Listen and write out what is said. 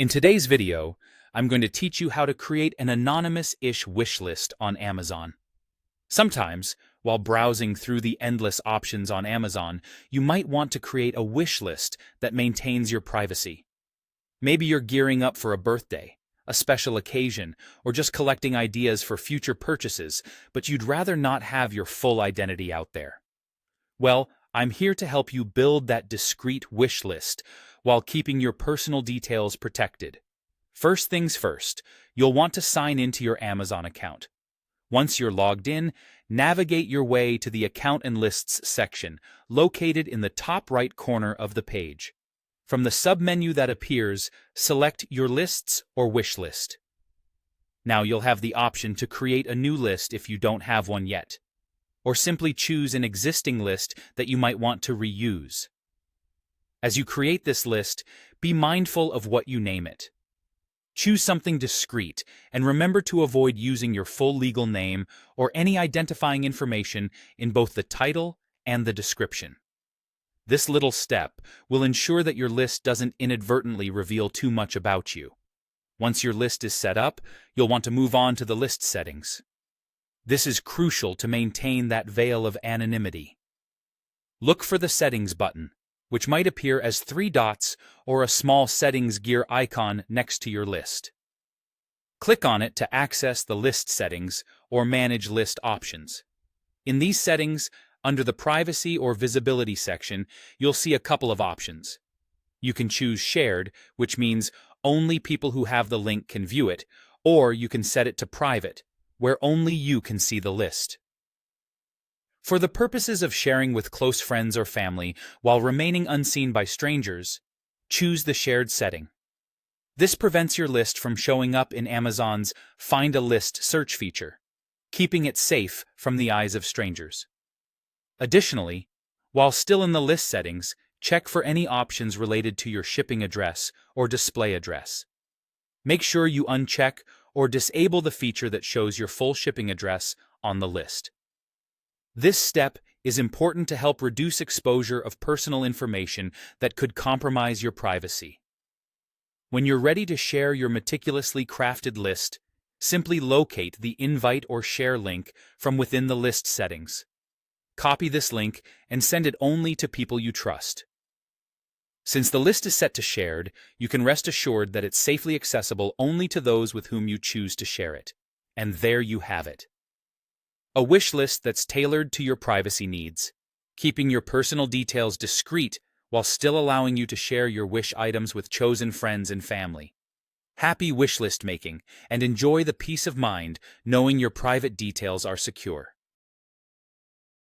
In today's video, I'm going to teach you how to create an anonymous-ish wish list on Amazon. Sometimes, while browsing through the endless options on Amazon, you might want to create a wish list that maintains your privacy. Maybe you're gearing up for a birthday, a special occasion, or just collecting ideas for future purchases, but you'd rather not have your full identity out there. Well, I'm here to help you build that discreet wish list while keeping your personal details protected. First things first, you'll want to sign into your Amazon account. Once you're logged in, navigate your way to the Account and Lists section, located in the top right corner of the page. From the submenu that appears, select your lists or wish list. Now you'll have the option to create a new list if you don't have one yet, or simply choose an existing list that you might want to reuse. As you create this list, be mindful of what you name it. Choose something discreet, and remember to avoid using your full legal name or any identifying information in both the title and the description. This little step will ensure that your list doesn't inadvertently reveal too much about you. Once your list is set up, you'll want to move on to the list settings. This is crucial to maintain that veil of anonymity. Look for the Settings button, which might appear as 3 dots or a small settings gear icon next to your list. Click on it to access the list settings or manage list options. In these settings, under the Privacy or Visibility section, you'll see a couple of options. You can choose Shared, which means only people who have the link can view it, or you can set it to Private, where only you can see the list. For the purposes of sharing with close friends or family while remaining unseen by strangers, choose the Shared setting. This prevents your list from showing up in Amazon's Find a List search feature, keeping it safe from the eyes of strangers. Additionally, while still in the list settings, check for any options related to your shipping address or display address. Make sure you uncheck or disable the feature that shows your full shipping address on the list. This step is important to help reduce exposure of personal information that could compromise your privacy. When you're ready to share your meticulously crafted list, simply locate the invite or share link from within the list settings. Copy this link and send it only to people you trust. Since the list is set to shared, you can rest assured that it's safely accessible only to those with whom you choose to share it. And there you have it. A wish list that's tailored to your privacy needs, keeping your personal details discreet while still allowing you to share your wish items with chosen friends and family. Happy wish list making, and enjoy the peace of mind knowing your private details are secure.